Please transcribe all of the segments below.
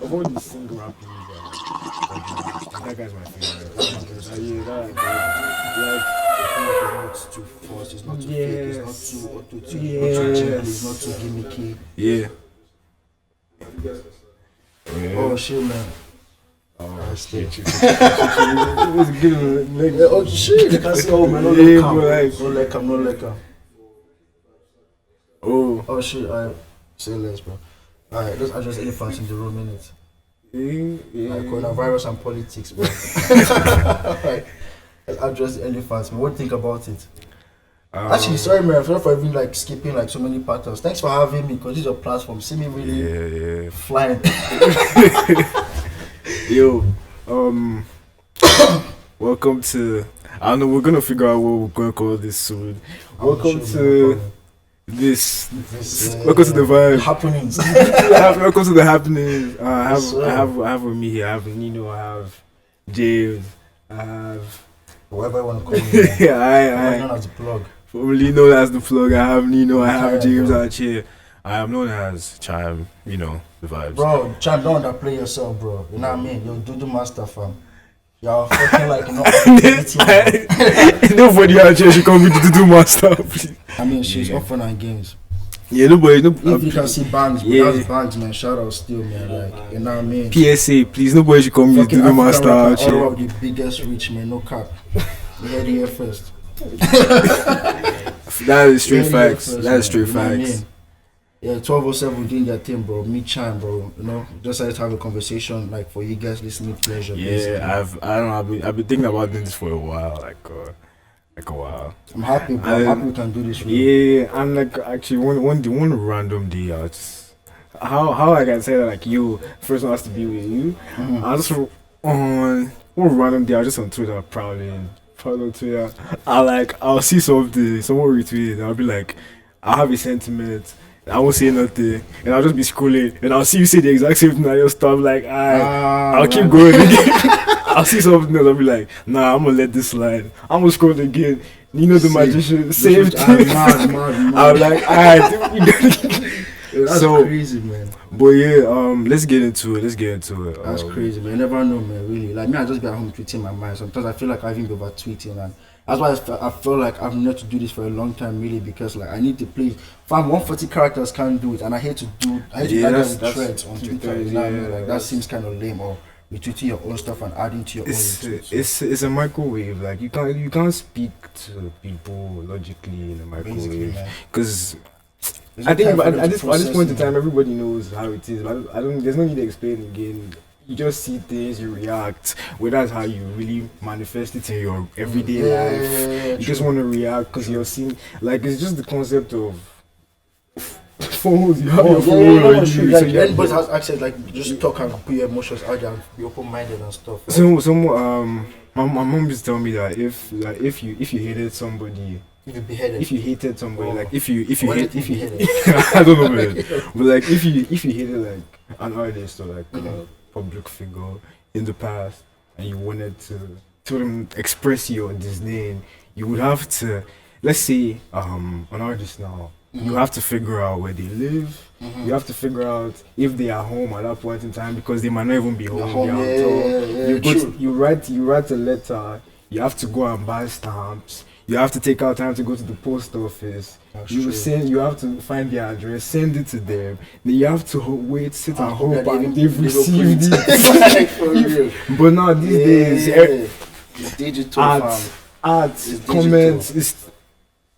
of all the single rappers, that guy's my favorite. It's not too forced, it's not too fake, it's not too auto-tune, it's not too gimmicky. Yeah. Oh shit, man. Oh shit! Oh shit! You can see, oh man, no let come. Oh shit! I say less, bro. Alright, let's address elephants in the room minute. Like coronavirus and politics, bro. Alright, let's address the elephants, man. What do you think about it? Actually, sorry, man. Sorry for even like skipping like so many patterns. Thanks for having me, because this is your platform. See me really flying. Yo, welcome to. I don't know. We're gonna figure out what we're gonna call this soon. Welcome to this. Welcome to the vibe. Happenings. Welcome to the happenings. I have with me here. I have Nino. I have James. I have whoever I want to call me. I known as the plug. Formerly known as the plug. I have Nino. I have James out here. I am known as Chime. You know the vibes. Bro, Chime, don't underplay yourself, bro. You know what I mean? You're Dudu Master, fam. You're fucking like nobody out here should call me the Dudu Master, please. I mean, she's up fun and games. Yeah, nobody. If you can see bands, but that's bands, man. Shout out still, man. Like, you know what I mean? PSA, please. Nobody should call me the Dudu Master out here. All of the biggest rich, man. No cap. We heard it here first. That is straight facts. That is straight facts. Yeah, 1207 doing their thing, bro. Me Chime, bro. You know, just like to have a conversation, like for you guys listening, pleasure. Yeah, basically. I've been thinking about doing this for a while, like a while. I'm happy, bro. I'm happy we can do this. Really. Yeah, I'm like actually one random day how I can say that, like, you first one has to be with you. Mm-hmm. I just on one random day I was just on Twitter prowling on Twitter. I'll see something, someone retweet it, I'll be like, I'll have a sentiment, I won't say nothing, and I'll just be scrolling, and I'll see you say the exact same thing. I just stop, like, I'll keep going again. I'll see something else, I'll be like, nah, I'm gonna let this slide. I'm gonna scroll again. You know the magician, same thing. Mad. I'm like, alright. That's crazy, man. But yeah, let's get into it. That's crazy, man. You never know, man. Really, like me, I just be at home tweeting my mind. Sometimes I feel like I've even been over tweeting, and that's why I feel like I've needed to do this for a long time, really, because like I need to play. Fam, 140 characters can't do it, and I hate to add threads on Twitter. You know what I mean? Like that seems kind of lame, or retweeting your own stuff and adding to your own. It's a microwave. Like you can't speak to people logically in a microwave, because I think at this point in time, everybody knows how it is. But I don't. There's no need to explain again. You just see things, you react. Well, that's how you really manifest it in your everyday life. You just want to react because you're seeing. Like, it's just the concept of phones. You have your phone on you. Like, anybody has access. Like, just talk and put your emotions out there and be open-minded and stuff. Right? My mom used to tell me that if you hated somebody. If you hated somebody, like if you hated, I don't know, man. But like if you hated like an artist or like a public figure in the past, and you wanted to them express your disdain, you would have to, let's say an artist now, you have to figure out where they live. You have to figure out if they are home at that point in time, because they might not even be home. You write a letter. You have to go and buy stamps. You have to take out time to go to the post office. You have to find their address, send it to them. Then you have to sit and hope and they've received it. But now these days, digital art, comments, it's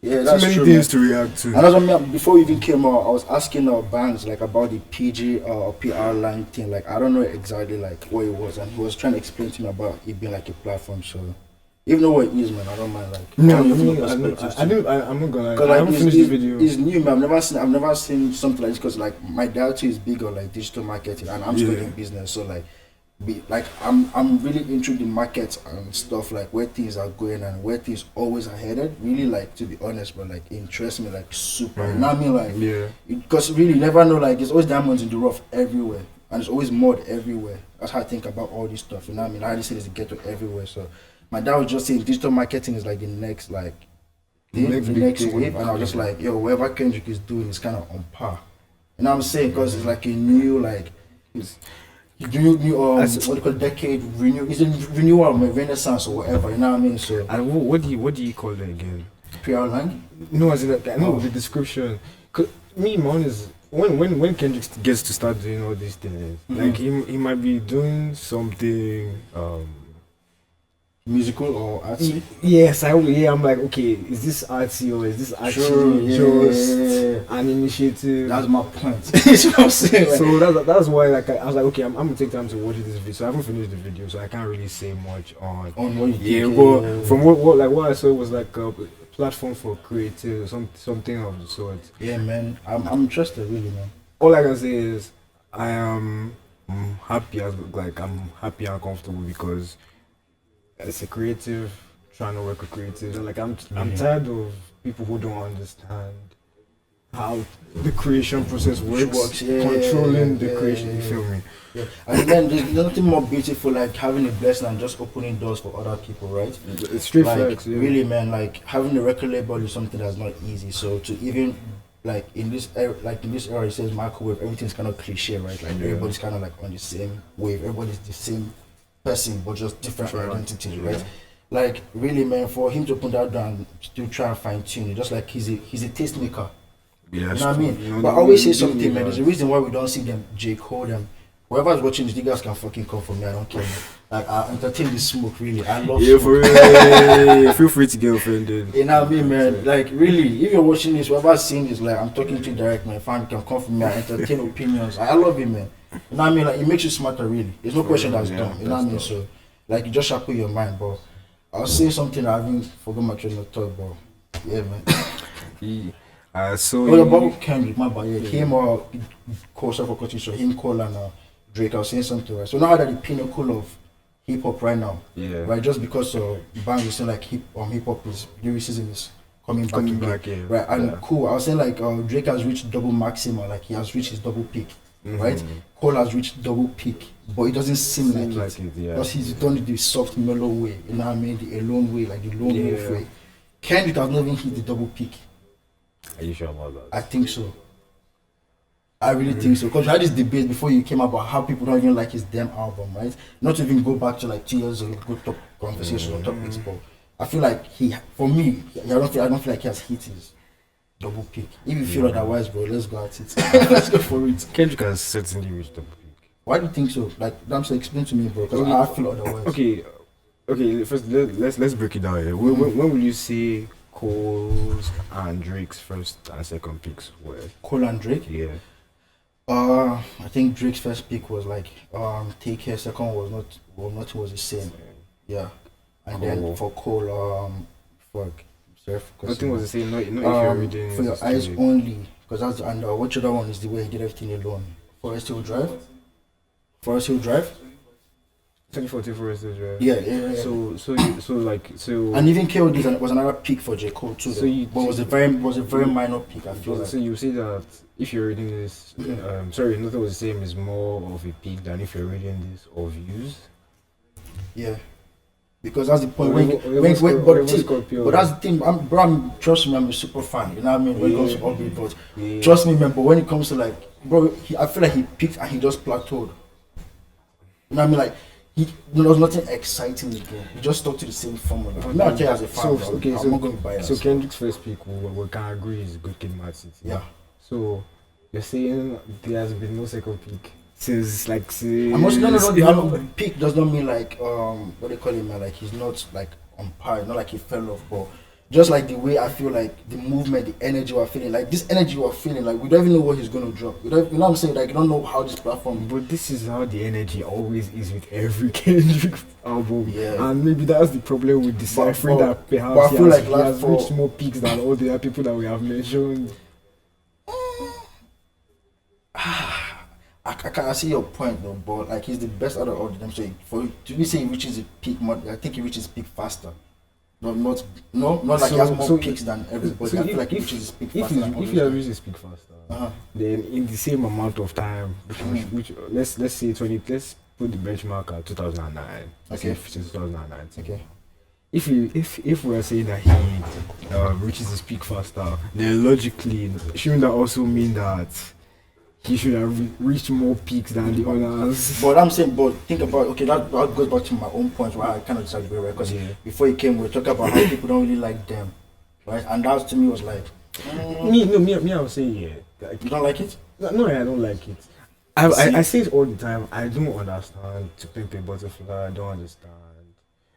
that's too many true, things man. to react to. And that's what I mean, before we even came out, I was asking our bands like about the PG or PR line thing. Like I don't know exactly like what it was, and he was trying to explain to me about it being like a platform. So even though what it is, man, I don't mind. Like I'm not gonna. I haven't finished the video. It's new, man. I've never seen something like this, because like my dad too is big on like digital marketing, and I'm studying business. So like I'm really intrigued in markets and stuff, like where things are going and where things always are headed. Really, like, to be honest, but like interests me like super. You know what I mean? Like because really you never know. Like there's always diamonds in the rough everywhere, and there's always mud everywhere. That's how I think about all this stuff. You know what I mean? I already say there's a ghetto everywhere. So my dad was just saying digital marketing is like the next next wave, and I was just like, yo, whatever Kendrick is doing is kind of on par. You know what I'm saying? Because it's like a new like. what do you call decade renew? Is it renewal or renaissance or whatever? You know what I mean? So and what do you call it again? PR line? No, as in like, I know the description. Cause me, man, is when Kendrick gets to start doing all these things, like he might be doing something musical or artsy? Yes, I'm like, okay, is this artsy or is this actually just an initiative? That's my point. That's what I'm saying. So that's why I was like, okay, I'm gonna take time to watch this video. So I haven't finished the video, so I can't really say much on what you think. But from what I saw, it was like a platform for creative, something of the sort. Yeah, man, I'm interested, really, man. All I can say is I'm happy and comfortable because as a creative trying to work with creatives, and like I'm tired of people who don't understand how the creation process works, controlling the creation. You feel me? Yeah. And then there's nothing more beautiful like having a blessing and just opening doors for other people, right? It's straight facts. Yeah. Really, man, like having a record label is something that's not easy. So to even like in this era, it says microwave, everything's kind of cliche, right? Like everybody's kind of like on the same wave, everybody's the same person but just different identities, right? Like really, man, for him to put that down to try and fine tune it, just like he's a tastemaker. Yeah, you know what I mean? But I always say something, man. There's a reason why we don't see them J. Cole and whoever's watching this, you guys can fucking come for me. I don't care. Like I entertain this smoke, really. I love smoke. For real. Feel free to get offended. You know what I mean, man? Like really, if you're watching this, whoever's seeing this, like I'm talking to you direct, man. Fine, you can come for me. I entertain opinions. I love it, man. You know what I mean? Like it makes you smarter, really. There's no question that's dumb. You know what I mean? So like you just sharpen your mind, bro. I was saying something I haven't forgot my train of thought, bro. Yeah, man. About Kendrick, my bad. Yeah, him or Cole, so him, Cole and Drake. I was saying something, right? So now that the pinnacle of hip hop right now, right? Just because bands are saying like hip hop is lyricism is coming back, right? And cool. I was saying like Drake has reached double maxima, like he has reached his double peak, right? Cole has reached double peak, but it doesn't seem like it, because he's done it the soft, mellow way. You know what I mean? The alone way, like the lone wolf way. Kendrick has not even hit the double peak. Are you sure about that? I think so. I really think so. Because we had this debate before you came about how people don't even like his damn album, right? Not to even go back to like 2 years ago, good top conversation or topics, but I feel like for me, I don't feel like he has hit his double peak. If you feel otherwise, bro, let's go at it. Let's go for it. Kendrick has certainly reached double peak. Why do you think so? Like, Damso, explain to me, bro, because I feel otherwise. Okay. First, let's break it down here. When will you say Cole's and Drake's first and second picks were? Cole and Drake? Yeah. I think Drake's first pick was like Take Care. Second was not the same. Yeah. And then for Cole, nothing was the same. Not if you're reading For Your Eyes Only, because that's which other one is the way he did everything alone? Forest Hill Drive. 2014 Forest Hill Drive. Yeah. So. And even KOD was another pick for J. Cole too. But was a very minor pick. I feel like. So you say that if you're reading this, nothing was the same is more of a pick than if you're reading this of views. Yeah. Because that's the point. But that's the thing. Trust me, I'm a super fan. You know what I mean? When it comes to upbeat, but trust me, man. But when it comes to like, bro, I feel like he picked and he just plateaued. You know what I mean? Like, there was nothing exciting again. He just stuck to the same formula. I'm not as a fan. I'm not going to buy it. So Kendrick's first pick, we can agree is Good Kid, Mad City. Yeah. So you're saying there has been no second pick since like no. Pick does not mean like what they call him, man. Like he's not like on par. Not like he fell off, but just like the way I feel like the movement, the energy we're feeling, like this energy we're feeling, like we don't even know what he's gonna drop. You know what I'm saying? Like you don't know how this platform. But this is how the energy always is with every Kendrick album. Yeah. And maybe that's the problem with deciphering that perhaps he has reached more peaks than all the other people that we have mentioned. I see your point though, but like he's the best out of all of them. So to me say he reaches a peak, I think he reaches peak faster. Not like he has more peaks than everybody. I feel like he reaches his peak faster. If he has reached his peak faster, then in the same amount of time, which let's say let's put the benchmark at 2009. Okay. Since 2009. Okay. If we're saying that he reaches his peak faster, then logically, shouldn't that also mean that he should have reached more peaks than the others. But I'm saying, but think about, okay, that goes back to my own point where I kind of disagree, right? Because before he came, we were talking about how people don't really like them, right? And that to me was like, me, I would say you don't like it? No, I don't like it. I say it all the time. I don't understand To Pimp a Butterfly. I don't understand.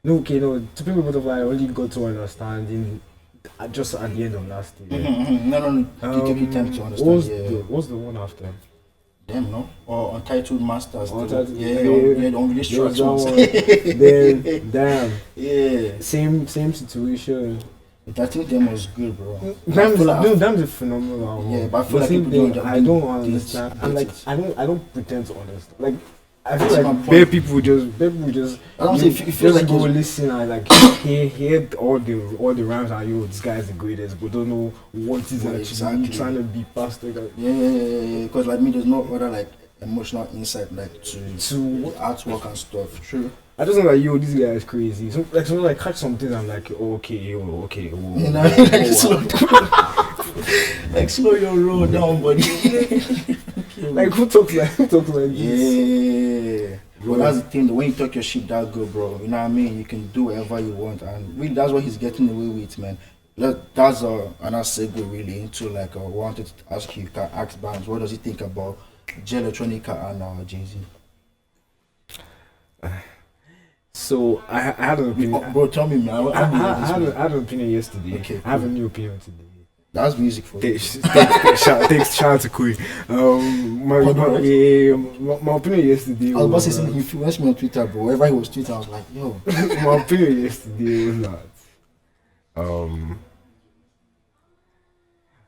No, To Pimp a Butterfly I only got to understand in just at the end of last year. No. You take your time to understand. What's the one after? Them, no? Or Untitled Masters. Untitled, the unreleased tracks ones. Then, damn. Yeah. Same situation. I think them was good, bro. Damn's a phenomenal album. Yeah, but I feel like people I don't understand. And like, I don't pretend to understand. Like, I feel like bare people just I don't say if you feel like go listen and like hear all the rhymes and this guy is the greatest, but don't know what is actually trying to be passed. Yeah. Because like me, there's no other like emotional insight like to artwork and stuff. True. I just know like this guy is crazy. So like catch something, I'm like okay. Like slow your roll down, buddy. Like who talks like this? Yeah. But that's the thing, when you talk your shit that good, bro, you know what I mean? You can do whatever you want, and really that's what he's getting away with, man. That's another segue really into like I wanted to ask you, ask Bands, what does he think about Jay Electronica and Jay-Z? So I had an opinion. Bro, tell me, man. I had an opinion yesterday. Okay, I have a new opinion today. That's music for you. Thanks, shout out to Queen. My opinion yesterday. I was about to say something. He influenced me on Twitter, bro. Wherever he was tweeting, I was like, yo. My opinion yesterday was that.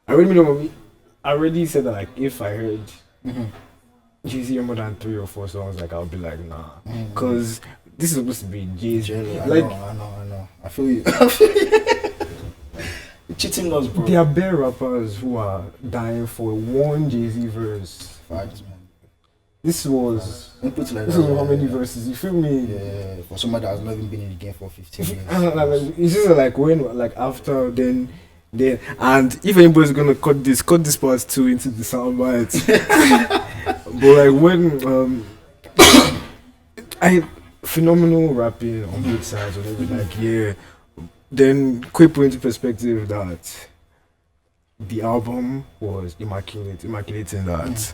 I already said that like if I heard Jay-Z more than 3 or 4 songs, like I'll be like nah, because this is supposed to be Jay-Z. I know. I feel you. Cheating us, bro. There are bare rappers who are dying for one Jay-Z verse. Facts, man. This was how many verses? You feel me? Yeah, for somebody that has not even been in the game for 15 years. It's just like when, like after, then, and if anybody's gonna cut this part too into the sound bites. But like when phenomenal rapping on both sides, whatever. Like then quick put into perspective that the album was immaculate in that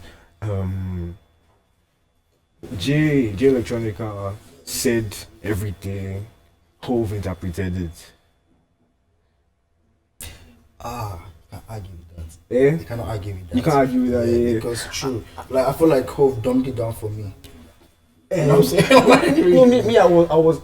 Jay Electronica said everything, Hove interpreted it. You can't argue with that. Yeah? You cannot argue with that. You can't argue with that, yeah. Because true. Like I feel like Hove dumbed it down for me. You know what I'm saying? Me, I was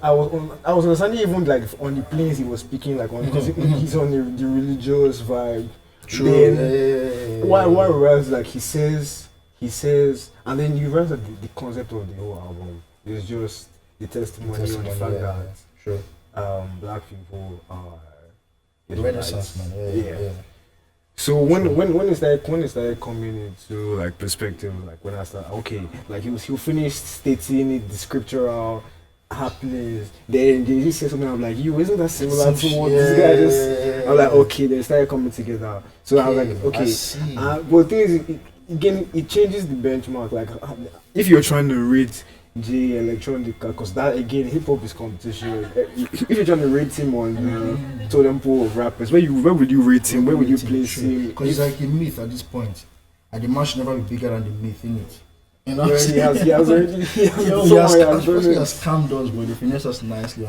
understanding even like on the planes he was speaking like on because he's on the religious vibe. True. Then why whereas like he says, and then you realize that the concept of the whole album is just the testimony on the fact that black people are Renaissance, man. Yeah. So when it started coming into like perspective, like when I started, okay, like he'll finish stating it, the scriptural happenings, then they just say something. I'm like, isn't that similar to what this guy just? I'm like, okay, they started coming together. So I was like, okay, but the thing is, again, it changes the benchmark. Like if you're trying to read Jay Electronica, because that again, hip hop is competition. If you're trying to rate him on the totem pole of rappers, where would you rate him? Where would you place him? Because it's like a myth at this point, and the man should never be bigger than the myth, innit? You know, he has already scammed us, but they finesse us nicely.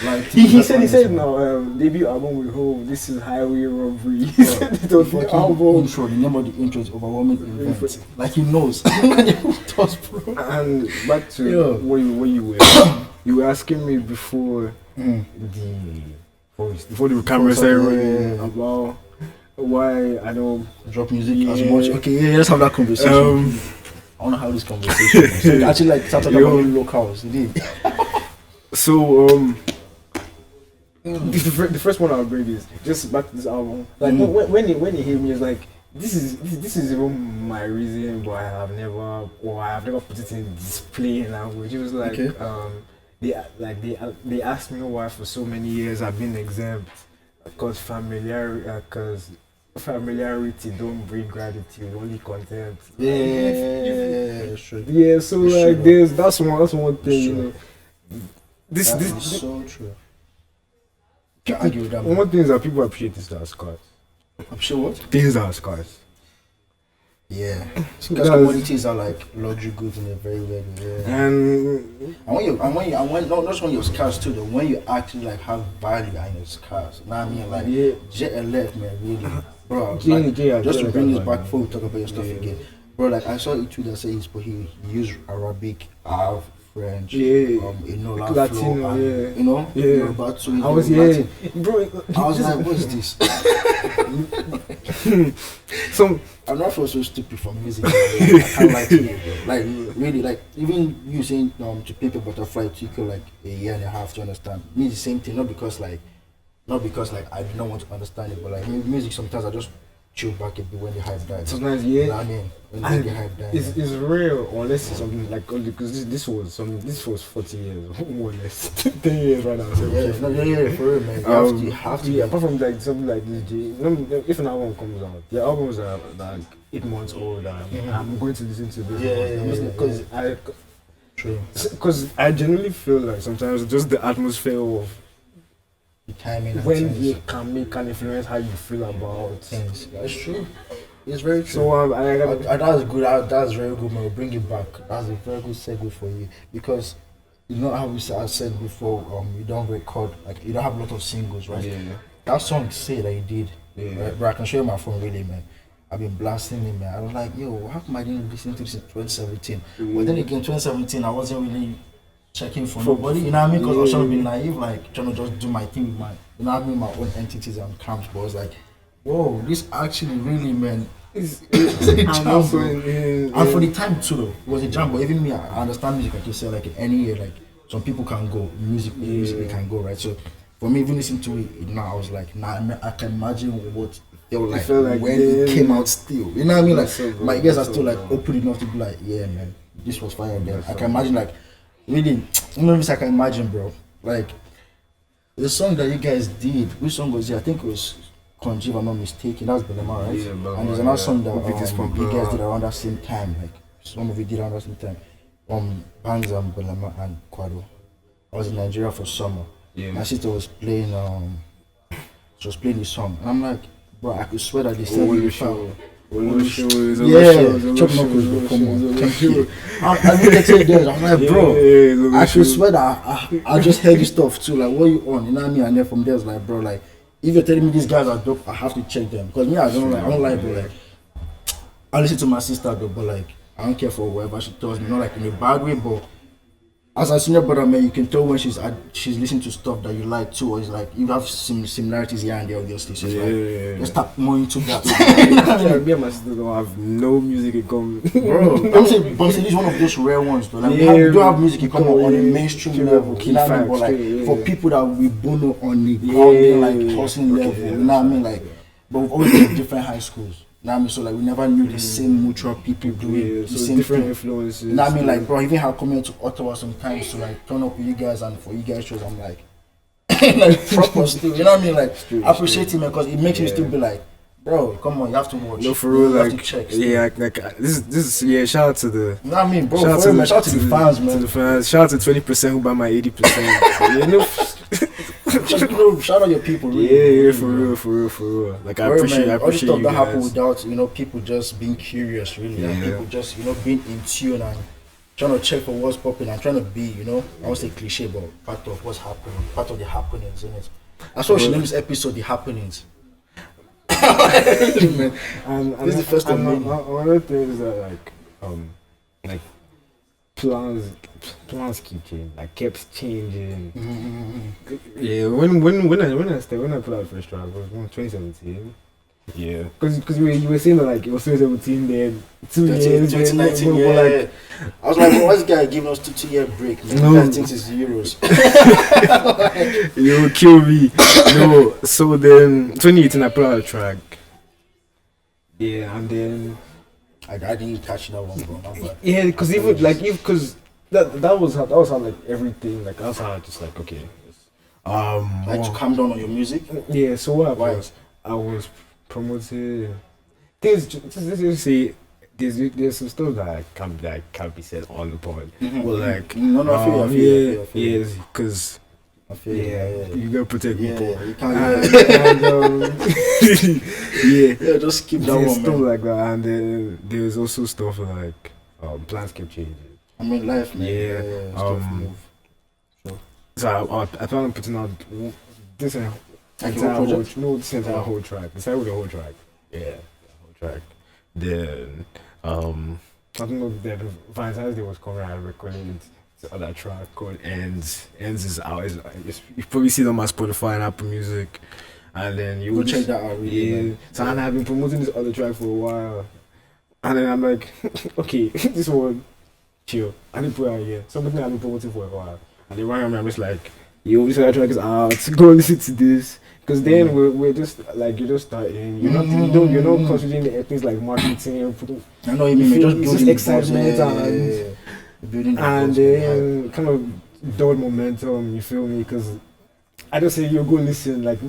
Like he said now debut album with Hove, this is highway robbery. He said it on the album. Intro, the name of the intro is Overwhelming Event. Like he knows. And back to what you were asking me before before the camera started running about why I don't drop music as much. Okay, let's have that conversation. I want to have this conversation. So actually, like, start talking about locals, indeed. So, the first one I'll bring is just back to this album. Like when you hear me, it's like this is even my reason why I have never put it in display language. It was like they asked me why for so many years I've been exempt because familiarity don't bring gratitude, only content. Yeah, sure. Yeah, so It's like true. that's one thing, you Sure. know. This That this, is this so true. Can't argue with that, man. one thing that people appreciate is the scars. I'm sure what? Things that are scars. Yeah. Because That's- commodities are like luxury goods in a very weird way. Yeah. And And when not just when you're scarce too, though, when you actually like have value and you're scarce. You know what I mean? Like yeah, JLF, man, really, bro. Yeah, Like, yeah, just yeah, to bring like this that, back man. before we talk about your stuff Yeah. again, bro. Like I saw a tweet that says he used Arabic, Arab, French, Yeah. Enola Latino, flow, and, yeah. you know, Yeah. Yoruba too, I was Latin. bro. I was like, what's this? Some I'm not so stupid for music. I can't lie to you, bro. Like really, like even you saying to Paper Butterfly took you like a year and a half to understand. Me the same thing, not because like I don't want to understand it, but like music sometimes I just chill back a bit when the hype dies. sometimes You know yeah. what I mean? When And the hype dies. It's real unless it's something like only because this was 40 years more or less 10 years right now. So Yeah, no, yeah, for real, man. You have to. yeah, apart from like something like this, if an album comes out, the albums are like 8 months old, and I'm going to listen to this. Yeah. Because True. I genuinely feel like sometimes just the atmosphere of The timing. and when things. you can influence how you feel about Things. That's true. It's very true. So That's good. That's very good, man. We'll bring it back. That's a very good segue for you because you know how I said before. You don't record like you don't have a lot of singles, right? yeah. That song "Say" that you did, Yeah. right? But I can show you my phone, really, man. I've been blasting it, man. I was like, yo, how come I didn't listen to this in 2017? But then again, 2017, I wasn't really checking for nobody. You know what I mean? Because I was trying to be naive, like trying to just do my thing with my, you know what I mean, my own entities and camps. But I was like, whoa, this actually really, man. It's a and jam, also bro. in And for the time too, though, it was a jam. But even me, I understand music, like you said, like in any year, like some people can go, musically can go, right? So for me, even listening to it now, I was like, nah, I can imagine what it felt like when it came out still. You know what I mean? Like So good, my ears are so still like good. open enough to be like, yeah, man, this was fire. Then I can imagine like really, even if I can imagine, bro, like the song that you guys did. Which song was it? I think it was Conji, if I'm not mistaken. That's Belema, right? Yeah, Belema, And there's another yeah. song that Vitis you Pampera. guys did around that same time. Like some of you did around that same time. Banza, Belema, and Quado. I was in Nigeria for summer. Yeah. My sister was playing she was playing the song and I'm like, bro, I could swear that they said Holy it show. Yeah, Chop Knuckles, bro, come on, thank you. I really get it there. I'm like, bro, I could swear that I just heard this stuff too. Like, what you on? You know what I mean? And then from there, it's like, bro, like, if you're telling me these guys are dope, I have to check them because me, I don't like, bro. Like, I listen to my sister, though, but like, I don't care for whatever she tells me. Not like in a bad way, but as a senior brother, man, you can tell when she's listening to stuff that you like too, or it's like you have similarities here and there, obviously. So it's like, let's start more into that. Yeah, me and my sister don't have no music in common. Bro, I'm saying this is one of those rare ones, though. Like, we do have music in common on a mainstream level. You know what I mean? But like for people that we bono on the ground, like hustling level, you know what I mean? Like, but we've always been in different high schools. You know what I mean? So like we never knew the same mutual people doing the so same different thing. influences. You know what I mean? Like, bro, even how coming to Ottawa sometimes to like turn up with you guys and for you guys shows, I'm like, like proper still. You know what I mean? Like, I appreciate it, man, because it makes me still be like, bro, come on, you have to watch. No, for real, You have like, to check. Still. yeah, like this is yeah. Shout out to the. You know what I mean, bro? Shout Shout out to the fans, man. To the fans. Shout out to 20% who buy my 80%. You know. Shout out your people, really. Yeah, for real. Like I appreciate all the stuff you that happened guys. without people just being curious, really. Like, Yeah. people just being in tune and trying to check for what's popping and trying to be, I won't say cliche, but part of what's happening, part of the happenings, isn't it? That's why we should name this episode "The Happenings." And This is the first time. one of the things that like plans keep changing, like kept changing. Yeah, when I put out first track, it was 2017. Yeah, because you were saying that like it was 2017, then 2 years, 2019, then, yeah. like, I was like, well, what's this guy giving us 2 year break? Man, No. I think it's Euros. you will kill me. No, so then 2018 I put out a track. Yeah, and then I didn't catch that one, bro. My bad. yeah, because even like because that was how like everything like that's how I just like okay. Like to calm down on your music. Yeah, so what happened Why? was I was promoting things. Just say there's some stuff that can't be said on the pod. But like I feel you. yes, because. I feel you gotta protect people. You can't. Yeah, just keep that there's one, stuff man. like that, and then there's also stuff like plans keep changing. I mean, life, man. Yeah, stuff move. So I plan on putting out this entire whole track. Decided with the whole track. Yeah, the whole track. Then I don't know. The Valentine's Day was coming. I recorded it. The other track called Ends. Ends is out. You probably see it on my Spotify and Apple Music. And then you go check that out, really. Yeah. Man. So and I've been promoting this other track for a while. And then I'm like, okay, this one, chill. I need to put it out here. Something I've been promoting for a while. And then I'm just like, yo, this other track is out. Go listen to this. Because then we're just like, you're just starting. You're not considering the things like marketing. I know you mean. Just excitement and then kind of dull momentum, you feel me? Because I just say you go listen, like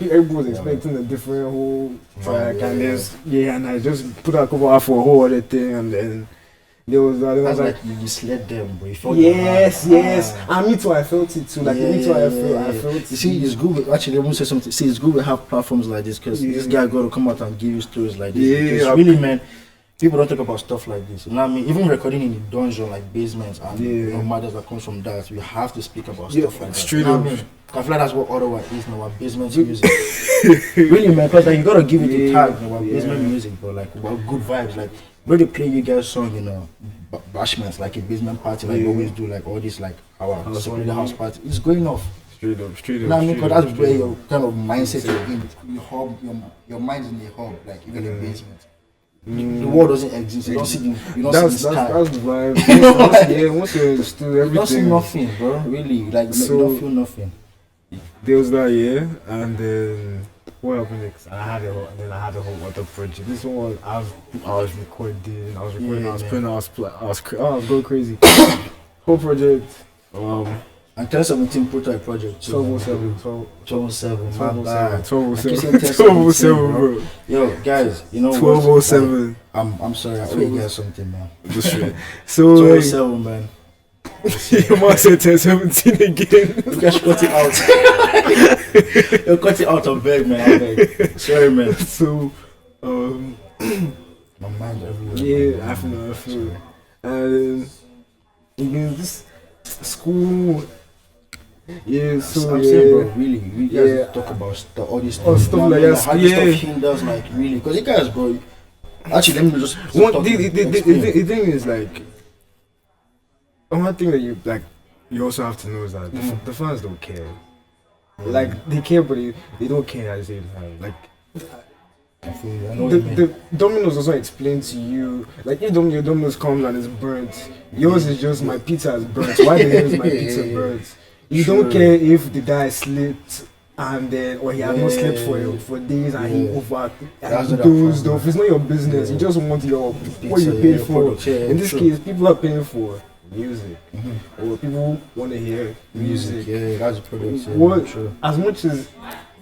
everybody's expecting a different whole track, and and I just put a cover out for a whole other thing, and then there was like you sled them, bro. You felt yes, and me too. I felt it too. Like me too. I felt. You see, it's good. Actually, let me say something. See, it's good we have platforms like this because this guy got to come out and give you stories like this. Because really, man. People don't talk about stuff like this. You know what I mean? Even recording in the dungeon, like basements and matters that comes from that, we have to speak about stuff like that. Straight up. I mean? I feel like that's what Ottawa is now, basement music. Really, man, because like, you gotta give it a tag, about basement music, bro. Like, about good vibes. Like, when they play you guys' song, bashments, like a basement party, like always do, like all this, like our solid house party. It's going off. Straight up. You know what I mean? Because that's where your kind of mindset is in. You hub, your mind's in the hub, like even in basement. The world doesn't exist. You don't see the sky. That's the vibe. Once you understood everything. You don't see nothing, bro. Really, like you don't feel nothing. There was that, and then what happened next? I had a whole other project. This one I was recording. I was playing. I was going crazy. Whole project. And 1017 prototype project. 1207. 1207, bro. Yo, guys, you know 1207. Like, I'm sorry, I owe you guys something, man. So 1207, man. You must say 1017 again. You guys cut it out. You cut it out of bed, man. I beg. Sorry, man. So, my mind everywhere. Yeah, man. I feel. And this school. Yeah, so I'm saying, bro, really, we guys talk about all this stuff. Stuff like that. How this stuff hinders, like, really, because you guys, bro. Actually, let me just. The thing is, like, one thing that you also have to know is that the fans don't care. Like, they care, but they don't care at the same time. Like, the Domino's doesn't explain to you, like, if your Domino's comes and it's burnt, yours is just my pizza is burnt. Why the hell is my pizza burnt? You don't care if the guy slept and then or he had not slept for days and he overdosed off. It's not your business. You just want what you paid for. In this case, people are paying for music, or people want to hear music. Yeah, that's a product. As much as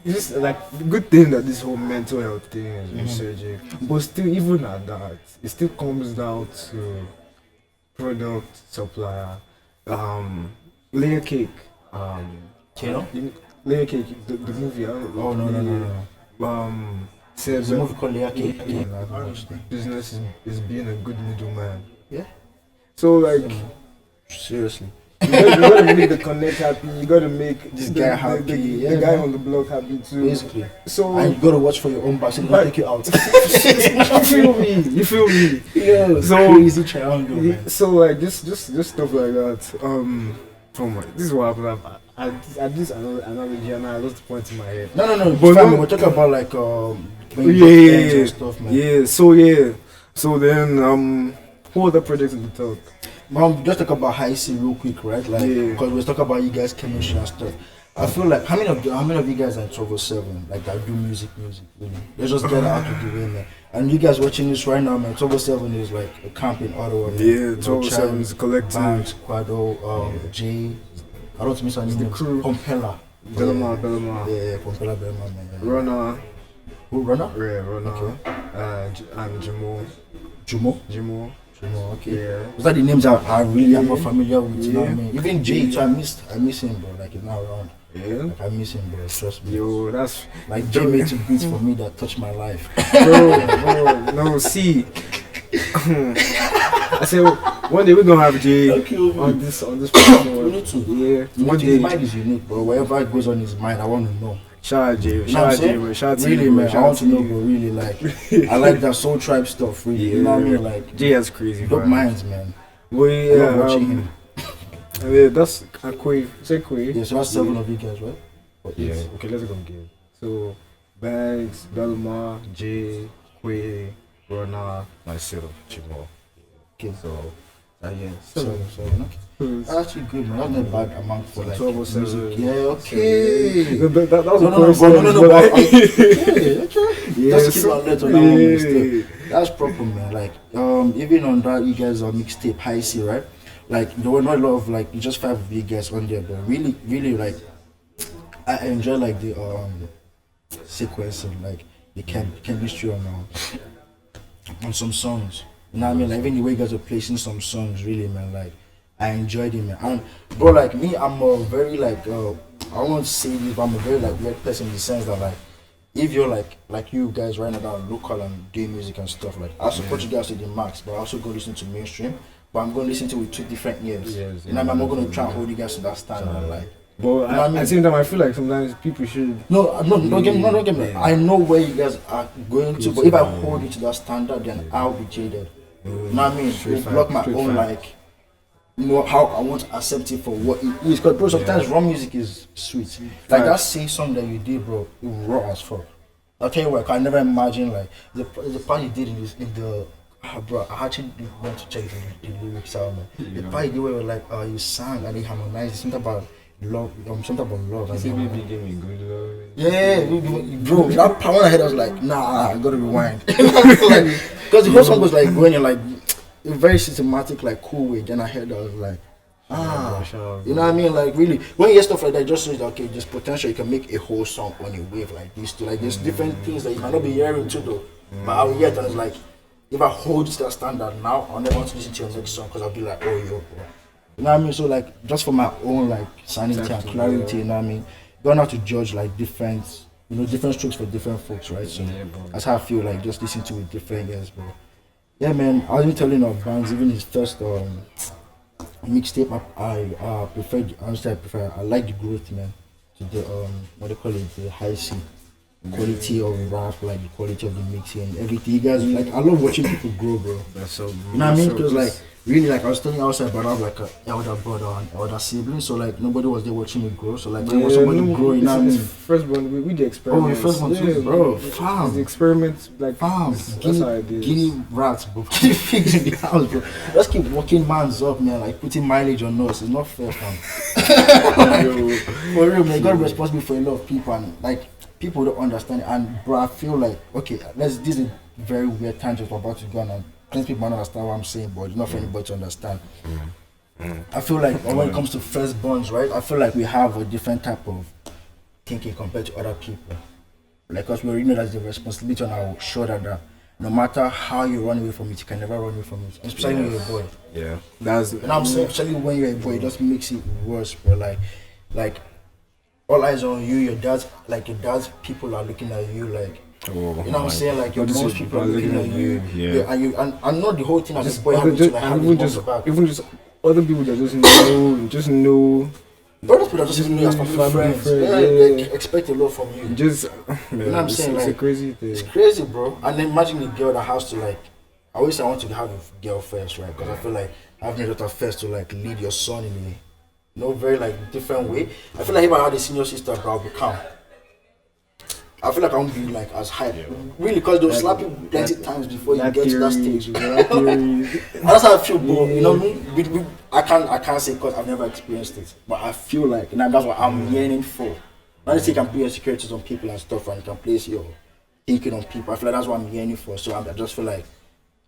it's just like the good thing that this whole mental health thing is resurging, but still, even at that, it still comes down to product supplier, layer cake. Layer Cake, the movie. No. Says a movie called Layer Cake. Business is being a good middleman. Yeah. So like, seriously, you gotta make the connect happy. You gotta make this guy happy. The guy on the block happy too. Basically. So and you gotta watch for your own back. So don't take you out. You feel me? Yeah. So crazy triangle. Man. So like just stuff like that. This is what happened. I did analogy and I lost the point in my head. No. But we're talking about like stuff, man. So then what other projects did we talk? Just talk about High C real quick, right? Like because we're talking about you guys' chemistry and stuff. I feel like how many of you guys are in 1207 like that do music really? Let's just get out to the way, man. And you guys watching this right now, man. 1207 is like a camp in Ottawa. Man. Yeah, 1207 is a collective. Banks, Quado, Jay. I don't miss any the crew. Pompella. Bellamar. Yeah, Pompella, Bellamar, man. Runner. Who, Runner? Yeah, Runner. Okay. And Jimo. Jimo, okay. Yeah. Those are the names I really am not familiar with. You know what I Yeah. mean? Even Jay, so I miss him, bro. Like he's not around. Yeah. Like, I miss him, bro. Trust me. Yo, that's Like Jay made some beats for me that touched my life. bro. No, see. I said one day we're gonna have Jay on this platform. We need to. Yeah. One day his mind is unique, bro. Whatever goes on his mind, I want to know. Shout out Jay. You know Shout what out I'm Jay, saying? bro. Shout out to Really, you, man. bro. I want to know, bro. Really, like, I like that Soul Tribe stuff. Really, you know what I mean? Like, Jay has crazy. dope vibes. minds, man. Well, I yeah. love watching him. Yeah, that's Akwe. Say Akwe. Yeah, so that's 7 of you guys, right? Or Yeah. 8? Okay, let's go again. So, Banks, Belma, Jay, Kwe, Rona, myself, Chimo. Okay. So, yeah. 7, That's actually good, man. That's not a bad amount for like 12 or 7. music. Yeah, okay. That was No, but okay. Yeah, Just keep on let on that one yeah. mistake. That's proper, man. Like, even on that, you guys are mixtape High C, right? Like, there were not a lot of like just 5 of you guys on there, but really, really, like, I enjoy like the sequencing, like the chemistry on some songs. You know what I mean? Like, even the way you guys are placing some songs, really, man. Like, I enjoyed it, man. And bro, like me, I'm a very like I won't say this, but I'm a very like weird person in the sense that like if you're like you guys right now that are local and doing music and stuff, like I support you guys to the max, but I also go listen to mainstream. But I'm going to listen to it with 2 different ears. Yes, you know, I'm not going to try and hold you guys to that standard. Like, But you know what I mean? at the same time, I feel like sometimes people should. don't get me. Yeah. I know where you guys are going to, Yes, but if I yeah. hold you to that standard, then I'll be jaded. You know what I mean? Straight It fact, block my straight own fact. like, you know how I want to accept it for what it is. Because bro, sometimes raw music is sweet. Like Fact. that same song that you did, bro, it was raw as fuck. I'll tell you what, I can never imagine like the part you did in the. Bro, I actually went to check the lyrics out, man. The part you did where like you sang and they harmonized something about love, something about love. I And say, all that. baby, give me good love. Yeah, bro, that part when I heard, I was like, nah, I gotta rewind. Because the whole song was like going in like a very systematic, like cool way. Then I heard that, I was like, you know what I mean? Like really, when you hear stuff like that, it just shows that okay, there's potential. You can make a whole song on a wave like this too. Like there's different things that you might not be hearing too though. But I'll hear it and it's like, if I hold this to that standard now, I'll never want to listen to your next song because I'll be like, oh yo, bro. You know what I mean? So like, just for my own like sanity and clarity, you know what I mean? You don't have to judge like different strokes for different folks, right? So that's how I feel like just listen to it different years, bro. Yeah, man. I was even telling of bands, even his first mixtape, I preferred. Honestly, I like the growth, man. To the what do you call it? The high C quality of rap, like the quality of the mixing, everything. You guys like, I love watching people grow, bro. That's so. You know what I mean? Because like really, like I was telling you outside, but I have like an elder brother and elder sibling, so like nobody was there watching me grow. So like when I was somebody grow, you know what I mean? First one, we the experiment. Oh, the first one too, bro. It's Fam. the experiment, like Fam, that's how it is. guinea rats, bro. Guinea pigs in the house, bro. Let's keep walking man's up, man. Like putting mileage on us. It's not fair, fam. For real, man. You got responsible for a lot of people, and like people don't understand it. And bro, I feel like okay, this is a very weird tangent we're about to go on. And plenty of people might not understand what I'm saying, but it's not for anybody to understand. I feel like when it comes to firstborns, right? I feel like we have a different type of thinking compared to other people. Like, because we already know that's the responsibility on our shoulder that no matter how you run away from it, you can never run away from it. Especially when you're a boy. Yeah, that's. You know what I'm saying? Especially when you're a boy, it just makes it worse, bro. Like all eyes on you, your dad's people are looking at you like. Oh, you know what I'm saying? Like your this most is people are looking at you. Yeah. And not the whole thing as Just a boy having to like have his back. even just other people that just know. Brothers people that just know you as family friends. Yeah, they expect a lot from you. Just, You know what I'm saying? It's a Like, crazy thing. It's crazy, bro. And then imagine the girl that has to like. I always say I want to have a girl first, right? Because I feel like having a daughter first to like lead your son in a very like different way. I feel like if I had a senior sister, bro, I'll be calm. I feel like I won't be like as hype. Really, because they'll slap you plenty times before you get to that stage. That's how I feel, bro. You know what I mean? I can't say because I've never experienced it, but I feel like, and that's what I'm yearning for. Not to say you can play insecurities on people and stuff, and you can place your thinking on people. I feel like that's what I'm yearning for. So I just feel like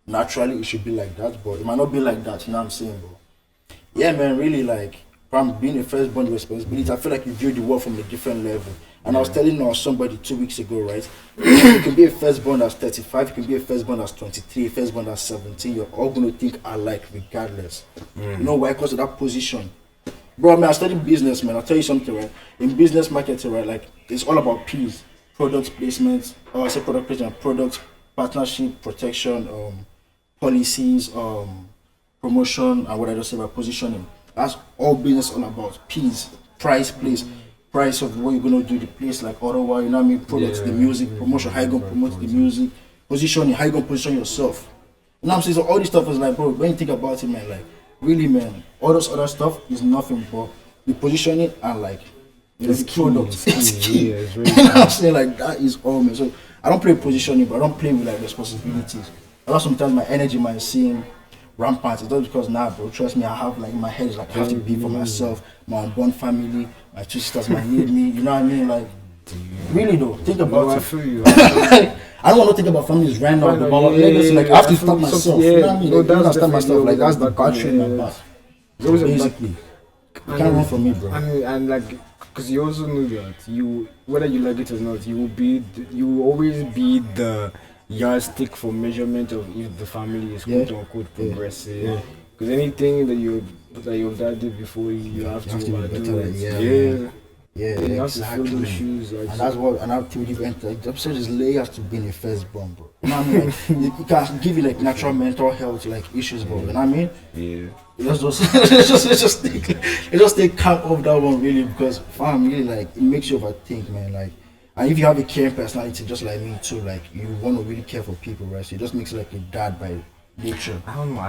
naturally it should be like that, but it might not be like that. You know what I'm saying, bro? Yeah, man. Really, like from being a firstborn responsibility, I feel like you view the world from a different level. And I was telling somebody 2 weeks ago, right? You can be a firstborn that's 35, you can be a firstborn that's 23, a firstborn that's 17. You're all going to think alike regardless. You know why? Because of that position. Bro, I mean, I studied business, man. I'll tell you something, right? In business marketing, right, like, it's all about P's. Product placement, or I say product placement, product, partnership, protection, policies, promotion, and what I just said about positioning. That's all business all about. P's, price, place. Price of what you're gonna do, the place, like otherwise, you know what I mean? Products, the music, promotion, how you gonna promote the music, positioning, how you gonna position yourself. You know what I'm saying? So all this stuff is like, bro, when you think about it, man, like, really, man, all this other stuff is nothing but the positioning and like, you know, the product. It's key. Yeah, it's really you know what I'm saying? Like, that is all, man. So I don't play positioning, but I don't play with like responsibilities. A lot sometimes my energy might seem rampant. It's not because now, bro, trust me, I have like in my head is like I have to be for myself, my unborn family, my 2 sisters might need me, you know what I mean? Like, really though, think about it. I feel you. I don't want to think about families right now, but legacy, like I have to start myself. You know what I mean? Like, I understand myself, like that's the battery in my back. Basically, you can't run from me, bro. And like, because you also know that you, whether you like it or not, you will always be the yardstick for measurement of if the family is quote unquote progressive. Because anything that your dad did before you have to be better. You have to fill those shoes. Like, and that's what another thing we've entered. The episode is layers to being a firstborn, bro. You know what I mean? Like, it can give you like natural mental health like issues, bro. You know what I mean? Yeah. Let's just take cap off that one really, because fam, really, like, it makes you overthink, man. Like, and if you have a caring personality just like me too, like, you want to really care for people, right? So it just makes you like a dad by nature. I don't know.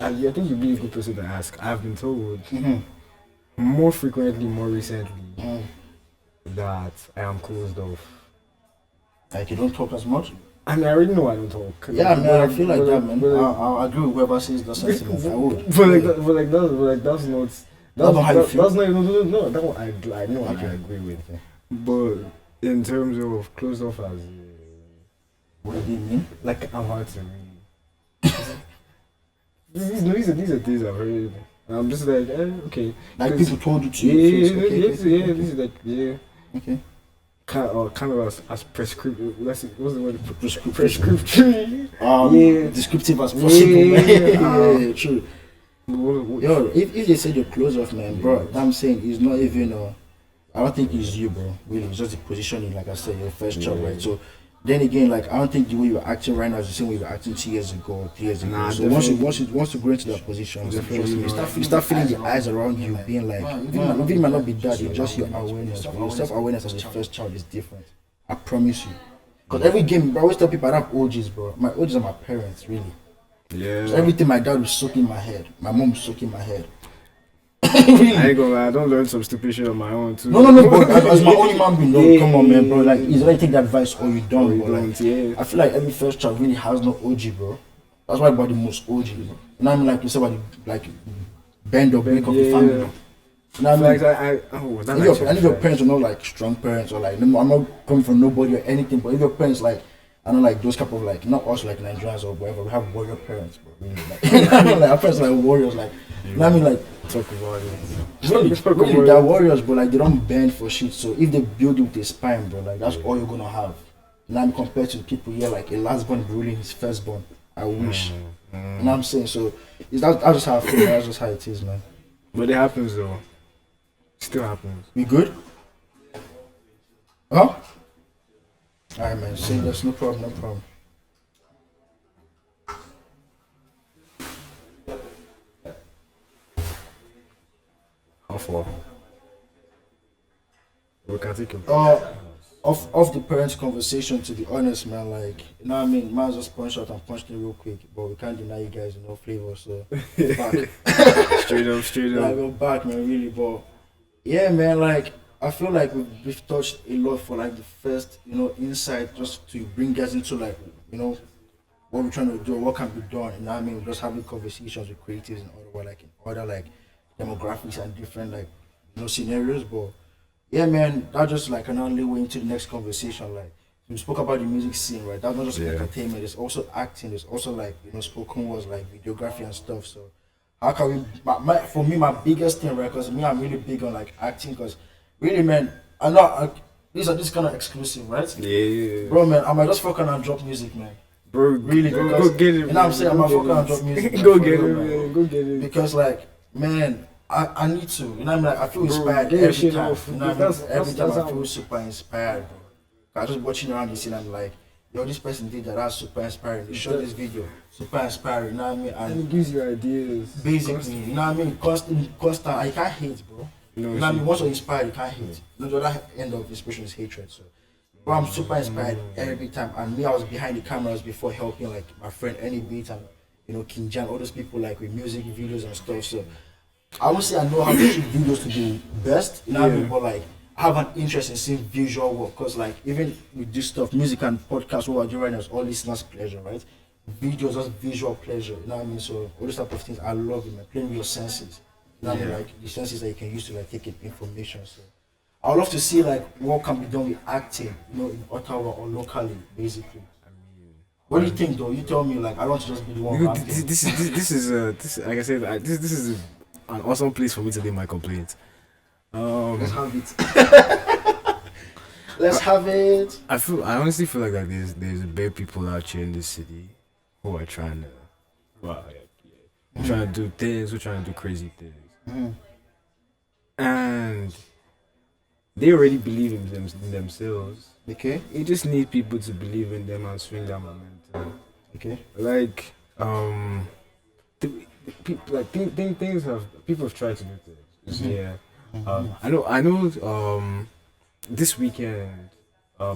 I think you'd be a good person to ask. I've been told more frequently, more recently, that I am closed off. Like, you don't talk as much? I mean, I already know I don't talk. Yeah, man, I feel like that, man. I agree with whoever says that sentiment. I would. That's not. That's not how you feel. That's not no. That one I know I agree with. But in terms of closed off as, what do you mean? like, I'm hard to read. These are things I've heard. I'm just like, okay. Like people told you to your face. This is like, okay. Kind of as prescriptive. Let's see, what's the word? Prescriptive. Descriptive as possible. Yeah, true. Yo, if they say you're close off, man, bro, I'm saying it's not even. I don't think it's you, bro. Really, it's just the positioning. Like I said, your first job, right? So. Then again, like, I don't think the way you're acting right now is the same way you were acting 2 years ago or 3 years ago. Nah, so once you grow into that position, you start feeling the eyes around you being like, it might not be that, it's just your awareness. Your self-awareness as a first child is different. I promise you. Because every game, bro, I always tell people I have OGs, bro. My OGs are my parents, really. Yeah. So everything my dad was soaking my head. My mom was soaking my head. Really? I ain't gonna lie, I don't learn some stupid shit on my own too. No, but as my only man, no, come on, man, bro. Like, either you take the advice or you don't, bro. Like, I feel like every first child really has no OG, bro. That's why about the most OG. You know what I mean? Like, you said about the, like, bend or break of the family. You know what I mean? If your parents are not like strong parents or like, I'm not coming from nobody or anything, but if your parents like, I know, like, those couple of like, not us like Nigerians or whatever, we have warrior parents, bro. Really, like, you know what I mean? Like, our parents are like warriors, like, you know what I mean? Like, talk about it. Really, they're warriors, but like, they don't bend for shit. So if they build you with a spine, bro, like, that's all you're gonna have. You know what I mean? Compared to people here, like, a last born ruling his firstborn. I wish. You know what I'm saying? So that's just how I feel. That's just how it is, man. But it happens though. Still happens. We good? Huh? Alright, man. See, that's no problem. How far? We can take it. Off the parents' conversation, to be honest, man, like, you know what I mean? Might just punch out and punch them real quick, but we can't deny you guys no flavor, so back. straight up. Yeah, we're back, man, really, but yeah, man, like, I feel like we've touched a lot for like the first, insight, just to bring guys into like, what we're trying to do, what can be done, you know what I mean? Just having conversations with creatives and other like demographics and different like, scenarios, but yeah, man, that's just like an only way into the next conversation. Like, we spoke about the music scene, right? That's not just entertainment, there's also acting, there's also like, spoken words, like videography and stuff. So how can we? For me, my biggest thing, right? Because me, I'm really big on like acting. Because really, man, I'm not. These are this kind of exclusive, right? Yeah. Bro, man, I might just fuck around and drop music, man. Bro, Really, go because get it. you know what I'm saying? I'm gonna fuck around and drop music. Go man, get for it, real, man. Go get it. Because like, man, I need to. You know what I mean? Like, I feel Bro, inspired get your every shit time. off. You know what I mean? That's Every time I how- feel super inspired, bro. I just watching around the scene, I'm like, yo, this person did that. That's super inspiring. They shot this video, super inspiring. You know what I mean? And And it gives you ideas. basically, you know what I mean? Constant. I can't hate, bro. No, You know what I mean? Once you're inspired, you can't hate. No, the other end of inspiration is hatred. So, bro, I'm super inspired every time. And me, I was behind the cameras before helping like my friend Any Beat and King Jan, all those people like with music videos and stuff. So, I won't say I know how to shoot videos to the best, you know what I mean? But like, I have an interest in seeing visual work because like even with this stuff, music and podcast, what we're doing right now is all listeners' pleasure, right? Videos just visual pleasure, you know what I mean? So all those type of things, I love it, man. Playing with your senses, you know what I mean? Like the senses that you can use to like take in information. So I would love to see like what can be done with acting, in Ottawa or locally, basically. What do you think, though? You tell me, like I don't want to just be the one. rapping. This like I said, this is an awesome place for me to lay my complaints. Let's have it. Let's have it. I honestly feel like there's bare people out here in this city who are trying to, trying to do things, who are trying to do crazy things, and they already believe in themselves. Okay. You just need people to believe in them and swing their momentum. Okay. Like things have tried to do things. Yeah. I know. This weekend,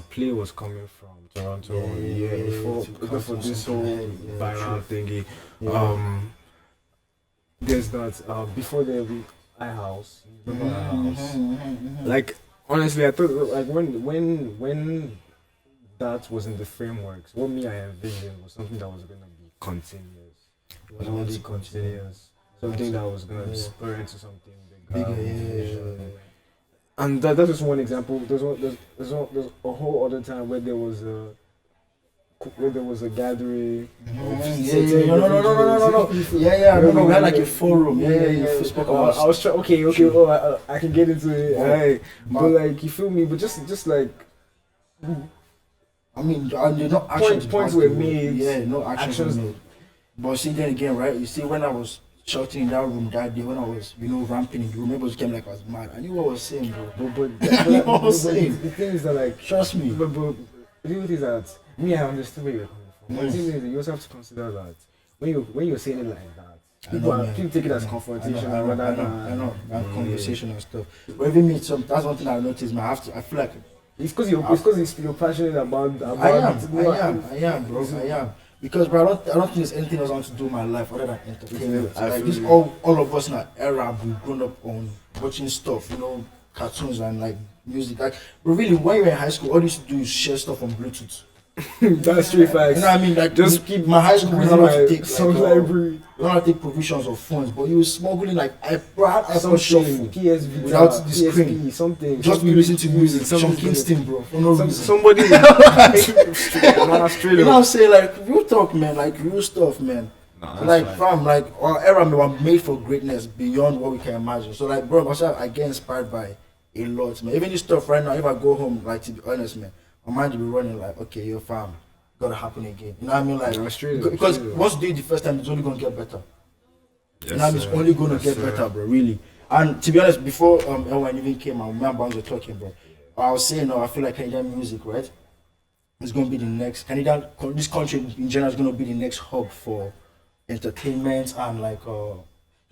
Play was coming from Toronto. Before this whole viral thingy. There's that. Before the iHouse. Like honestly, I thought like when that was in the frameworks, what me I envisioned was something that was gonna be continuous. It was only continuous. Something that was gonna spur into something bigger. And that's just one example. There's a whole other time where there was a gathering. No. Yeah. I remember we had like a forum. Yeah. Spoke about. I was trying. Okay. Oh, I can get into it. Right. But like, you feel me? But just like. I mean, you're not actions. Points were made. Yeah, no actions were made. But see, then again, right? You see, when I was shouting in that room that day, when I was, ramping in the room, everybody came like I was mad. I knew what I was saying, bro. But I knew what I was saying. The thing is that, like, trust me. But the thing is that me, I understand where you're coming from. But the thing is that you also have to consider that when you're saying it like that, people take it as confrontation I know, conversation and stuff. But even me, that's one thing I noticed. Man, I feel like it's because you're passionate about. I am, bro. I am. Because, bro, I don't think there's anything else I want to do in my life other than entertainment. Like this, all of us in our era have been grown up on watching stuff, cartoons and like music. Like, but really, when you were in high school, all you used to do is share stuff on Bluetooth. That's straight facts. You know what I mean? Like, just keep my high school. We don't have to take library. We don't have to take provisions of phones, but you were smuggling like I had iPod shuffle PSV without the screen, something. Just be listening to music, Sean Kingston, bro. For no reason. Somebody. You know what I'm saying? Like real talk, man. Like real stuff, man. Our era, we were made for greatness beyond what we can imagine. So like, bro, myself, I get inspired by a lot, man. Even this stuff right now, if I go home, like to be honest, man, my mind will be running like, okay, your fam, gotta happen again. You know what I mean? Like, because once you do it the first time, it's only gonna get better. Yes, you know what I mean? It's only gonna get better, bro. Really. And to be honest, before Elwyn even came out, me and Bounce were talking, bro. I was saying, I feel like Canadian music, right? It's gonna be the next this country in general is gonna be the next hub for entertainment and like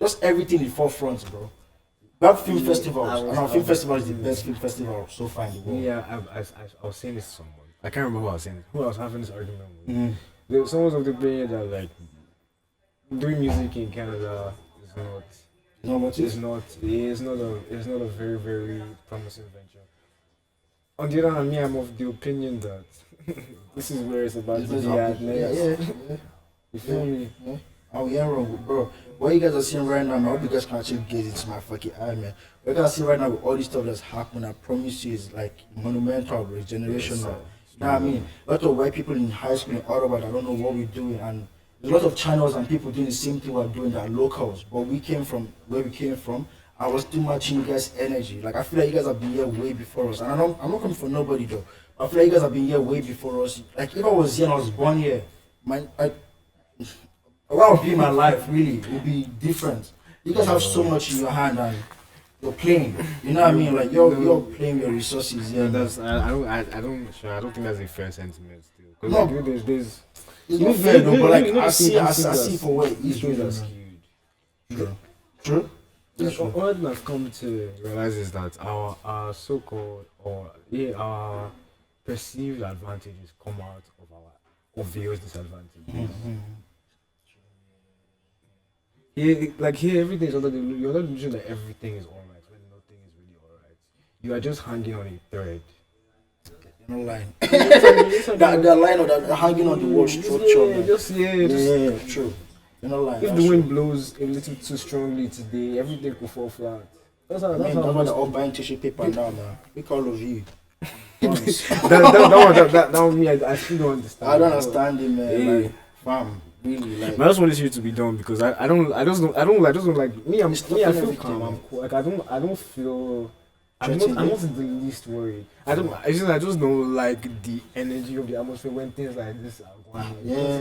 just everything in the forefront, bro. We have film festivals, and our film festival is the best film festival so far in the world. Yeah, I was saying this to someone. I can't remember who I was saying. Who I was having this argument with. Someone was of the opinion that like doing music in Canada is not a very, very promising venture. On the other hand, me, I'm of the opinion that this is where it's about to be at next. Yeah. You feel me? Yeah. Oh yeah, wrong, bro. What you guys are seeing right now, man, I hope you guys can actually get into my fucking eye, man. What you guys see right now with all this stuff that's happening, I promise you, is like monumental, bro. It's generational. You know what I mean? A lot of white people in high school in Ottawa that don't know what we're doing, and There's a lot of channels and people doing the same thing we're doing that are locals, but we came from where we came from. I was too much in you guys' energy. Like I feel like you guys have been here way before us, and I'm not coming for nobody though. I feel like you guys have been here way before us. Like if I was here and I was born here, what would be my life really would be different. You guys have so much in your hand and you're playing. You know what I mean? Like you're playing your resources. Yeah, Yeah, that's I don't think that's a fair sentiment still. Because No. like, there's it's not fair though, but like I see that's for what it is. really Really, that's man. huge. True. Like, all I've come to realize is that our so-called our perceived advantages come out of our obvious disadvantages. Mm-hmm. Here, everything is you're not illusion that everything is alright when nothing is really alright. You are just hanging on a thread. No line. It's like- That line of that hanging on the wall structure. Man. Yeah, True. You're not lying. if That's the wind true. blows a little too strongly today, everything could fall flat. That's how. I That's mean, that's how. why they're all buying tissue paper now, man. Look all of you. Once. that one me, I still don't understand. I don't understand it, man. Yeah. Like, fam, really, like. But I just want this shit to be done because I just don't like me. I stopping feel everything, calm. I'm man. cool. Like I don't feel. I'm Threatened. not in the least worried. I just don't like the energy of the atmosphere when things like this are going on.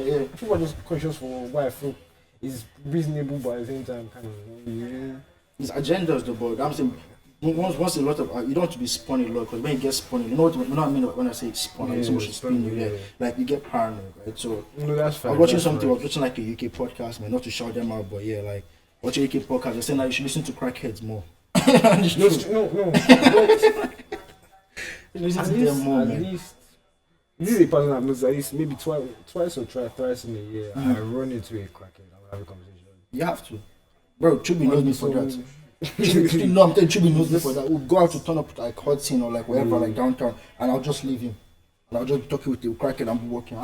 Yeah. People are just conscious for what I feel is reasonable, but at the same time, kind of. It's agendas, though, but I'm saying. Once a lot of you don't have to be spun a lot because when you get spun, you know what I mean when I say spun, like someone should spin you, yeah. Like you get paranoid, right? So No, that's fine. I was watching that's something. I right. was watching like a UK podcast, man. Not to shout them out, but yeah, like watching a UK podcast. They're saying that you should listen to crackheads more. It's No, true. no. Listen At to them more, at man. least, this is a pattern I've noticed. At least maybe twice or thrice in a year, I run into a crackhead. I will have a conversation. You have to, bro. Chubi knows me for that. So- Chubi, no, I'm telling you, Chubi knows me for that. We'll go out to turn up like Hudson or like wherever, like downtown, and I'll just leave him. And I'll just be talking with the crackhead and be walking.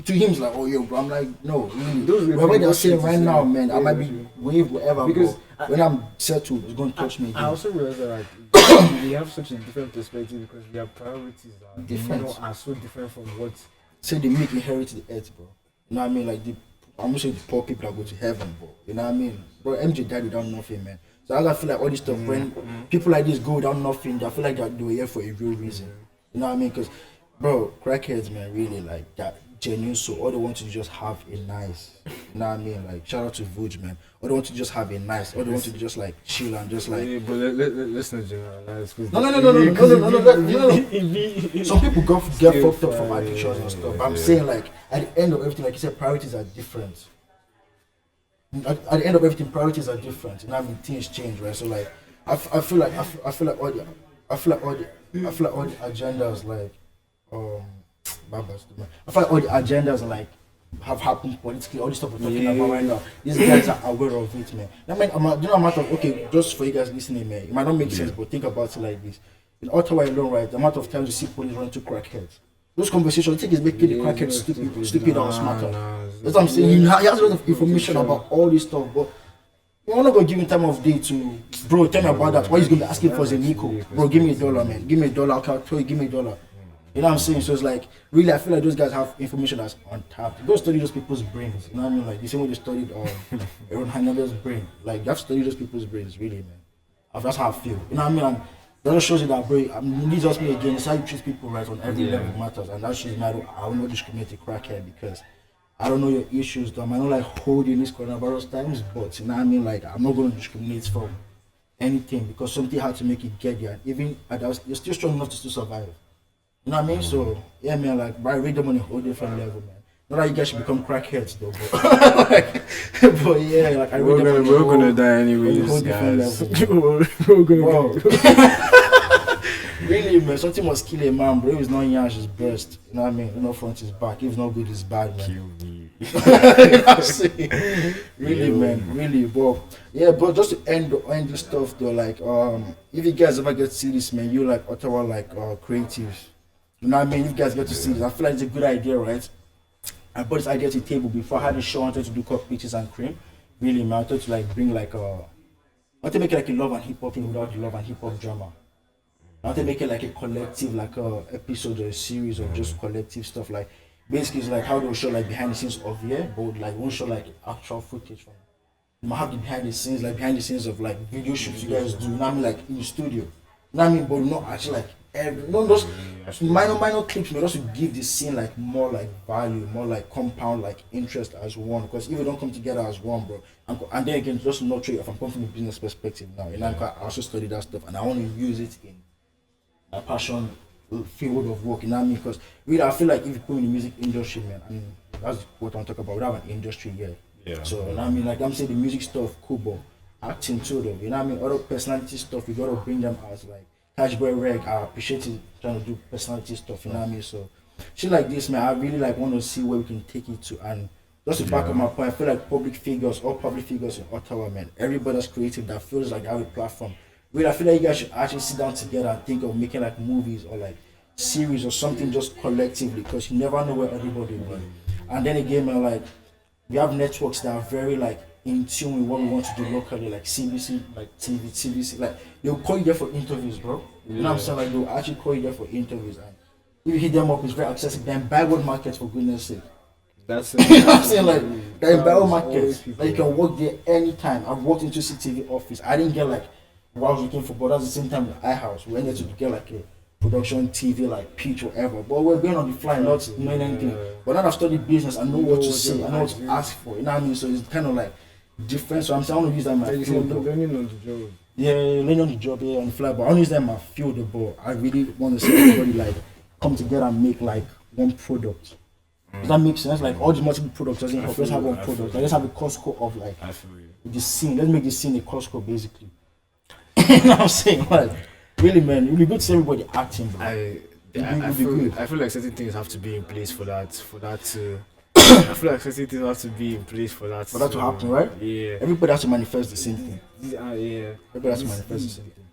To him, it's like, oh, yo, bro. I'm like, no, really. Those are Whatever the they're saying things right to now, say. man, I Yeah, might be yeah. wave whatever, Because bro. When I'm settled, it's going to touch me I again. also realize that like, we have such a different perspective because their priorities are Different. are so different from what. Say they make inherit the earth, bro. You know what I mean? Like I'm not saying the poor people that go to heaven, bro. You know what I mean? Bro, MJ died without nothing, man. So I feel like all this stuff when people like this go without nothing, I feel like they were here for a real reason. You know what I mean? Because, bro, crackheads, man, really like that genuine soul. All they want to do is just have a nice. You know what I mean? Like shout out to Vuj, man. All they want to just have a nice. All they want to do just like chill and just like. Yeah, but let's not generalize. 'Cause No. Some people get fucked up from addictions and stuff. But I'm saying like at the end of everything, like you said, priorities are different. At the end of everything, priorities are different. You know what I mean? Things change, right? So like, I feel like all the agendas like I feel like all the agendas like have happened politically. All this stuff we're talking about right now, these guys are aware of it, man. I mean, you know, amount of okay, just for you guys listening, man, it might not make sense, but think about it like this: in Ottawa alone, right, the amount of times you see police running to crackheads. Those conversations, I think, is making the crackheads stupid and smarter. That's what I'm saying. He has a lot of information about all this stuff, but we're not gonna give him time of day to, bro. Tell me about that. What he's gonna be asking for is a Nico, bro. Give me $1, man. Give me $1. I'll tell you, give me $1. You know what I'm saying? So it's like, really, I feel like those guys have information that's untapped. Go study those people's brains. You know what I mean? Like the same way they studied Aaron Hernandez's brain. Like you have to study those people's brains, really, man. That's how I feel. You know what I mean? And that just shows you that, bro. This just me again. It's how you treat people, right? On every level matters, and that shows me I will not discriminate a crackhead because I don't know your issues. Though. I might not like hold you in these coronavirus times, but you know what I mean? Like I'm not going to discriminate from anything because something had to make it get there. And even you're still strong enough to still survive. You know what I mean? So yeah, man. Like, but I rate them on a whole different level, man. Not that you guys should become crackheads, though. But yeah, like I rate them on a We're whole- gonna die on a anyways, whole different guys. level. We're gonna Wow. die. Really, man, something must kill a man, bro. If it's not yash, his breast. You know what I mean? No front is back. If it's not good, it's bad, man. Kill me. That's it. Really, man. Really, but yeah, but just to end this stuff though, like if you guys ever get to see this, man, you like Ottawa like creatives. You know what I mean? If you guys get to see this, I feel like it's a good idea, right? I brought this idea to the table before I had a show. I wanted to do cup peaches and cream. Really, man. I wanted to like bring like I want to make it like a love and hip hop thing without the love and hip hop drama. I want to make it like a collective, like a episode or a series of just collective stuff. Like basically it's like how they'll show like behind the scenes of but like won't show like actual footage from. You might have the behind the scenes of like video shoots you guys do. You know what I mean, like in the studio. You know what I mean, but not actually like not those minor clips, but just to give the scene like more like value, more like compound like interest as one. Because if we don't come together as one, bro, and then again, just not true. If I'm coming from a business perspective now, you know, I also study that stuff, and I want to use it in my passion field of work. You know what I mean? Because really, I feel like if you put in the music industry, man, and that's what I'm talking about. We have an industry here. Yeah. So you know what I mean, like I'm saying, the music stuff, cool, but acting too, though. You know what I mean? Other personality stuff, we gotta bring them as like. Cash Boy Reg, I appreciate it trying to do personality stuff, you know what I mean? So shit like this, man, I really like want to see where we can take it to. And just to back up my point, I feel like all public figures in Ottawa, man, everybody that's creative that feels like they have a platform. Really, I feel like you guys should actually sit down together and think of making like movies or like series or something just collectively, because you never know where everybody will be. And then again, man, like we have networks that are very like in tune with what we want to do locally, like CBC, like TV, CBC, like they'll call you there for interviews, bro. You know what I'm saying? Like they'll actually call you there for interviews, and if you hit them up, it's very accessible. Then backward markets, for goodness sake. That's it. You know what I'm saying? Like they're in backward markets, like you can work there anytime. I've walked into CTV office. I didn't get like what I was looking for, but at the same time with iHouse, we ended to get like a production TV, like pitch or whatever. But we're going on the fly, not knowing anything. But now I've studied business, I know what to say, I know what to ask for. You know what I mean? So it's kind of like different. So I'm saying I want to use that in my field. Learning on the job. Yeah, learning on the job, yeah, on the fly. But I want to use that in my field, but I really want to see everybody like come together and make like one product. Does that make sense? Like all the multiple products doesn't help. Let's have one product. Like, let's have a Costco of like the scene. Let's make the scene a Costco basically. You know what I'm saying? Like really, man, it would be good to see everybody acting, bro. I feel like certain things have to be in place for that to I feel like certain things have to be in place for that to happen, right? Yeah. Everybody has to manifest the same thing. Yeah. Everybody has to manifest the same thing.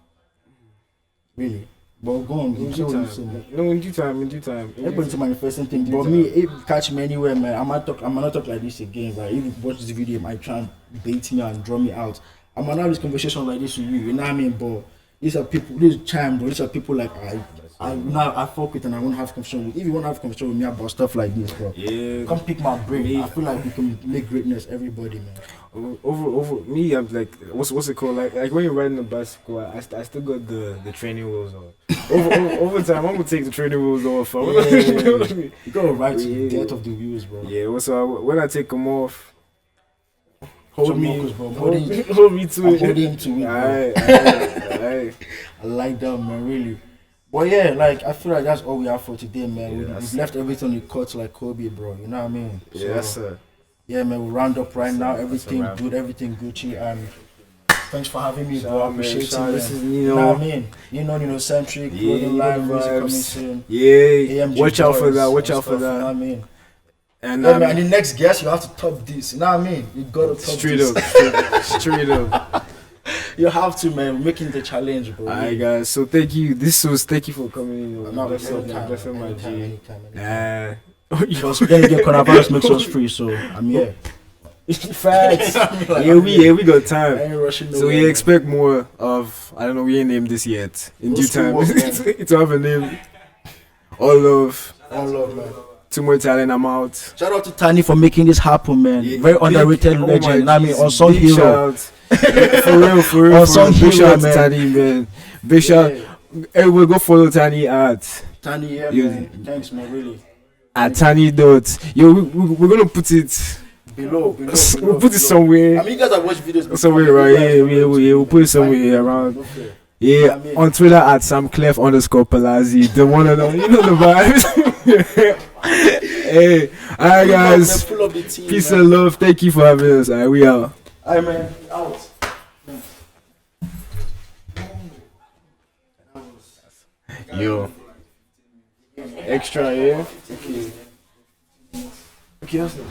Really. But go on, in due time. Everybody to manifest the same thing. But me, if you catch me anywhere, man, I might not talk like this again. Right? If you watch this video, you might try and bait me and draw me out. I might not have this conversation like this with you. You know what I mean? But these are people. This time, bro. These are people like I fuck with and I want to have conversation with. If you want to have conversation with me about stuff like this, bro, come pick my brain. I feel like we can make greatness. Everybody, man. Over me, I'm like, what's it called? Like when you're riding a bicycle, I still got the training wheels on. Over time, I'm gonna take the training wheels off. You gotta ride to the death of the wheels, bro. Yeah. So when I take them off, hold me to it. Holding him to it. Alright. I like that, man. Really. But yeah, like I feel like that's all we have for today, man. We've left everything on the cut like Kobe, bro. You know what I mean? So, yes, sir. Yeah, man. We'll round up right now. Everything good, everything Gucci, and thanks for having me, bro. I appreciate it. This is you know what I mean? Centric, Golden Live, music coming soon. Yeah. AMG Watch out for that. You know what I mean? And man, and the next guest, you have to top this. You know what I mean? You gotta top this. Straight up. You have to, man. We're making the challenge, bro. Alright, guys. So thank you for coming in. Anytime, my G. Anytime. Because then again, coronavirus makes us free, so I'm here. Facts. We got time. I ain't rushing so we expect more of. I don't know. We ain't named this yet. In due time, to have a name. All love, man. Too More Talent. I'm out. Shout out to Tani for making this happen, man. Very underrated legend. I mean, unsung hero. For real. Unsung Big hero, shout to Tani, man. Big shout. Everybody go follow Tani at. Tani, man. Thanks, man. Really. At Tani dot. We're gonna put it below. We'll put it somewhere. I mean, you guys have watched videos before. Somewhere, right? Yeah. We'll put it somewhere around. Yeah, on Twitter at @SamClef_Palazzi. The one and only, you know the vibes. Hey, alright guys. Peace and love. Thank you for having us. Alright, we out. Alright, man. Out. Yo. Extra, yeah? Okay, that's it.